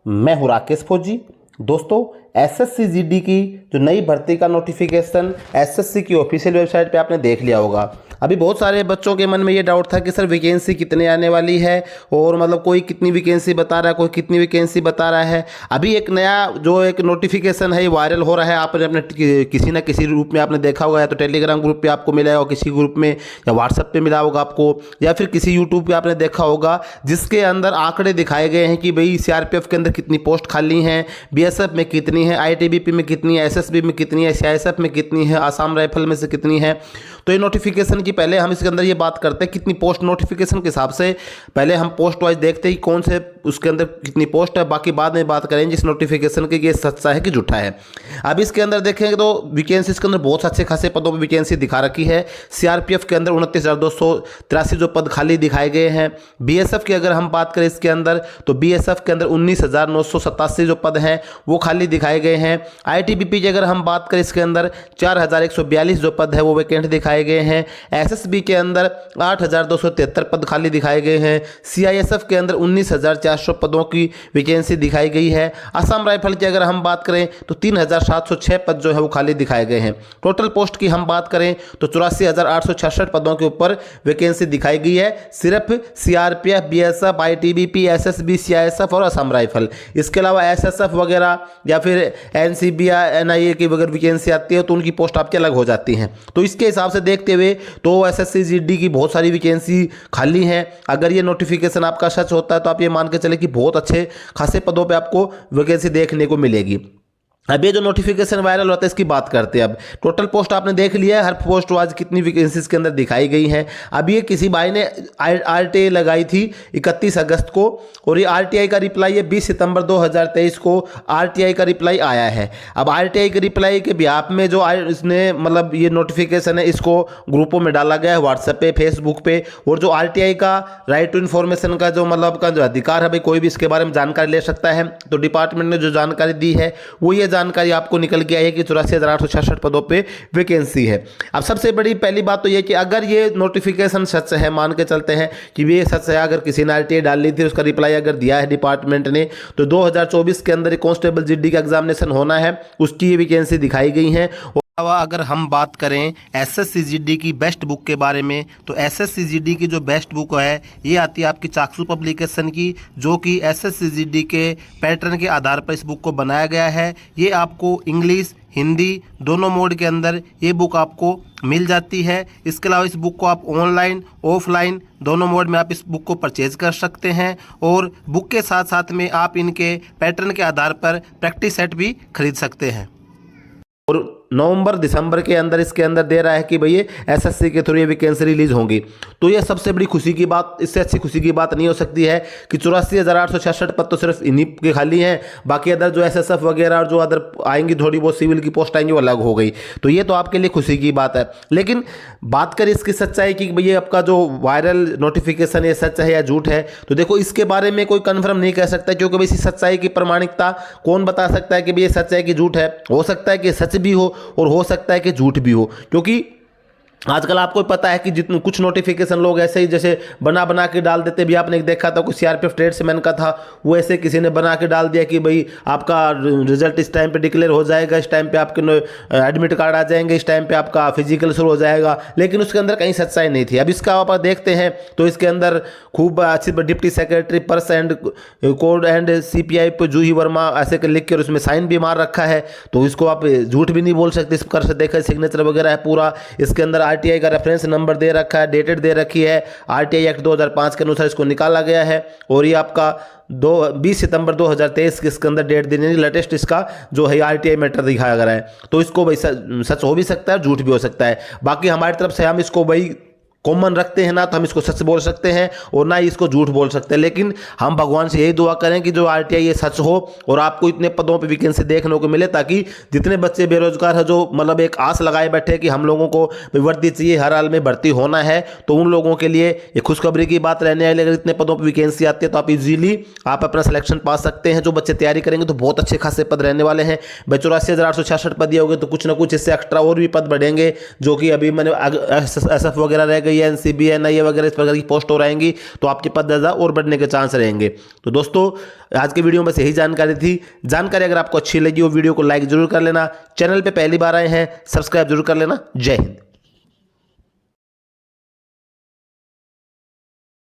मैं हूं राकेश फौजी। दोस्तों, एसएससी जीडी की जो नई भर्ती का नोटिफिकेशन एसएससी की ऑफिशियल वेबसाइट पे आपने देख लिया होगा। अभी बहुत सारे बच्चों के मन में ये डाउट था कि सर वैकेंसी कितने आने वाली है और मतलब कोई कितनी वैकेंसी बता रहा है, कोई कितनी वैकेंसी बता रहा है। अभी एक नया जो एक नोटिफिकेशन है ये वायरल हो रहा है। आपने अपने किसी न किसी रूप में आपने देखा होगा, या तो टेलीग्राम ग्रुप पे आपको मिला होगा, किसी ग्रुप में या व्हाट्सएप पे मिला होगा आपको, या फिर किसी यूट्यूब पे आपने देखा होगा, जिसके अंदर आंकड़े दिखाए गए हैं कि भाई सीआरपीएफ के अंदर कितनी पोस्ट खाली हैं, बीएसएफ में कितनी है, आईटीबीपी में कितनी है, एसएसबी में कितनी है, सीआईएसएफ में कितनी है, आसाम राइफल में से कितनी है। तो ये नोटिफिकेशन की पहले हम इसके अंदर ये बात करते हैं कितनी पोस्ट नोटिफिकेशन के हिसाब से। पहले हम पोस्ट वाइज देखते हैं कि कौन से उसके अंदर कितनी पोस्ट है, बाकी बाद में बात करेंगे इस नोटिफिकेशन की ये सच्चा है कि झूठा है। अब इसके अंदर देखेंगे तो वैकेंसी इसके अंदर बहुत अच्छे खासे पदों पर वैकेंसी दिखा रखी है। सीआरपीएफ के अंदर 29,283 जो पद खाली दिखाए गए हैं। बीएसएफ की अगर हम बात करें इसके अंदर तो बीएसएफ के अंदर 19,987 जो पद हैं वो खाली दिखाए गए हैं। आईटीबीपी की अगर हम बात करें इसके अंदर 4,142 जो पद है वो वैकेंट दिखाए गए हैं। एसएसबी के अंदर 8,273 पद खाली दिखाए गए हैं। सीआईएसएफ के अंदर 19,400 पदों की वैकेंसी दिखाई गई है। असम राइफल की अगर हम बात करें तो 3,706 पद जो है वो खाली दिखाए गए हैं। टोटल पोस्ट की हम बात करें तो 84,866 पदों के ऊपर वैकेंसी दिखाई गई है, सिर्फ CRPF, BSF, ITBP, SSB, CISF और असम राइफल। इसके अलावा एसएसएफ वगैरह या फिर एनसीबी या एनआईए की अगर वैकेंसी आती है तो उनकी पोस्ट आपकी अलग हो जाती हैं। तो इसके हिसाब से देखते हुए तो एसएससी जीडी की बहुत सारी वैकेंसी खाली हैं। अगर ये नोटिफिकेशन आपका सच होता है तो आप ये मान के चले कि बहुत अच्छे खासे पदों पे आपको वैकेंसी देखने को मिलेगी। अब ये जो नोटिफिकेशन वायरल होता है इसकी बात करते हैं। अब टोटल पोस्ट आपने देख लिया है, हर पोस्ट वाइज कितनी वैकेंसीज के अंदर दिखाई गई हैं। अब ये किसी भाई ने आरटीआई लगाई थी 31 अगस्त को, और ये आरटीआई का रिप्लाई है 20 सितंबर 2023 को आरटीआई का रिप्लाई आया है। अब आरटीआई के रिप्लाई के बिहाफ में जो इसने मतलब ये नोटिफिकेशन है इसको ग्रुपों में डाला गया है, व्हाट्सएप पे, फेसबुक पे। और जो आरटीआई का राइट टू इन्फॉर्मेशन का जो मतलब का जो अधिकार है भाई, कोई भी इसके बारे में जानकारी ले सकता है। तो डिपार्टमेंट ने जो जानकारी दी है वो ये जानकारी आपको निकल के आई है कि 84,866 पदों पे वैकेंसी है। अब सबसे बड़ी पहली बात तो ये कि अगर ये नोटिफिकेशन सच है, मान के चलते हैं कि ये सच है, अगर किसी ने आरटीआई डाल ली थी, उसका रिप्लाई अगर दिया है डिपार्टमेंट ने, तो 2024 के अंदर कांस्टेबल जीडी का एग्जामिनेशन होना है, उसकी ये वैकेंसी दिखाई गई है। अगर हम बात करें एसएससी जीडी की बेस्ट बुक के बारे में तो एसएससी जीडी की जो बेस्ट बुक है ये आती है आपकी चाक्षु पब्लिकेशन की, जो कि एसएससी जीडी के पैटर्न के आधार पर इस बुक को बनाया गया है। ये आपको इंग्लिश, हिंदी दोनों मोड के अंदर ये बुक आपको मिल जाती है। इसके अलावा इस बुक को आप ऑनलाइन, ऑफलाइन दोनों मोड में आप इस बुक को परचेज कर सकते हैं, और बुक के साथ साथ में आप इनके पैटर्न के आधार पर प्रैक्टिस सेट भी खरीद सकते हैं। और नवंबर दिसंबर के अंदर इसके अंदर दे रहा है कि भई एसएससी के थ्रू ये वैकेंसी रिलीज होंगी। तो ये सबसे बड़ी खुशी की बात, इससे अच्छी खुशी की बात नहीं हो सकती है कि 84,866 पद तो सिर्फ इन्हीं के खाली हैं, बाकी अदर जो एसएसएफ वगैरह और जो अदर आएंगी थोड़ी बहुत सिविल की पोस्ट आएंगी वो अलग हो गई। तो ये तो आपके लिए खुशी की बात है। लेकिन बात करें इसकी सच्चाई की भैया आपका जो वायरल नोटिफिकेशन है सच है या झूठ है, तो देखो इसके बारे में कोई कन्फर्म नहीं कह सकता, क्योंकि भाई इसी सच्चाई की प्रमाणिकता कौन बता सकता है कि भैया सच है कि झूठ है। हो सकता है कि सच भी हो और हो सकता है कि झूठ भी हो, क्योंकि आजकल आपको पता है कि जितने कुछ नोटिफिकेशन लोग ऐसे ही जैसे बना बना के डाल देते भी। आपने देखा था कुछ सीआरपीएफ ट्रेड्समैन का था, वो ऐसे किसी ने बना के डाल दिया कि भाई आपका रिजल्ट इस टाइम पे डिक्लेयर हो जाएगा, इस टाइम पे आपके एडमिट कार्ड आ जाएंगे, इस टाइम पे आपका फिजिकल शुरू हो जाएगा, लेकिन उसके अंदर कहीं सच्चाई नहीं थी। अब इसका आप देखते हैं तो इसके अंदर खूब अच्छी deputy secretary purse and code and CPI पे जूही वर्मा ऐसे लिख कर उसमें साइन भी मार रखा है। तो इसको आप झूठ भी नहीं बोल सकते, इस कर से देखा सिग्नेचर वगैरह है पूरा। इसके अंदर आरटीआई का रेफरेंस नंबर दे रखा है, डेटेड दे रखी है, आरटीआई एक्ट 2005 के अनुसार इसको निकाला गया है। और ये आपका 20 सितंबर 2023 के इसके अंदर डेट देनी, लेटेस्ट इसका जो है आरटीआई मैटर दिखाया गया है। तो इसको भाई सच हो भी सकता है, झूठ भी हो सकता है। बाकी हमारी तरफ से हम इसको भाई कॉमन रखते हैं ना, तो हम इसको सच बोल सकते हैं और ना ही इसको झूठ बोल सकते हैं। लेकिन हम भगवान से यही दुआ करें कि जो आरटीआई ये सच हो और आपको इतने पदों पे वैकेंसी देखने को मिले, ताकि जितने बच्चे बेरोजगार हैं, जो मतलब एक आस लगाए बैठे कि हम लोगों को वर्दी चाहिए, हर हाल में भर्ती होना है, तो उन लोगों के लिए ये खुशखबरी की बात रहने वाली। अगर इतने पदों पर वैकेंसी आती है तो आप इजीली आप अपना सिलेक्शन पा सकते हैं। जो बच्चे तैयारी करेंगे तो बहुत अच्छे खासे पद रहने वाले हैं। 84,866 पद दिए होंगे तो कुछ ना कुछ इससे एक्स्ट्रा और भी पद बढ़ेंगे, जो कि अभी मैंने एसएफ वगैरह रह गई NCB, NIA वगैरह इस प्रकार की पोस्ट और आएंगी तो आपके पद दर्जा और बढ़ने के चांस रहेंगे। तो दोस्तों आज के वीडियो में बस यही जानकारी थी। जानकारी अगर आपको अच्छी लगी हो वीडियो को लाइक जरूर कर लेना, चैनल पे पहली बार आए हैं सब्सक्राइब जरूर कर लेना। जय हिंद।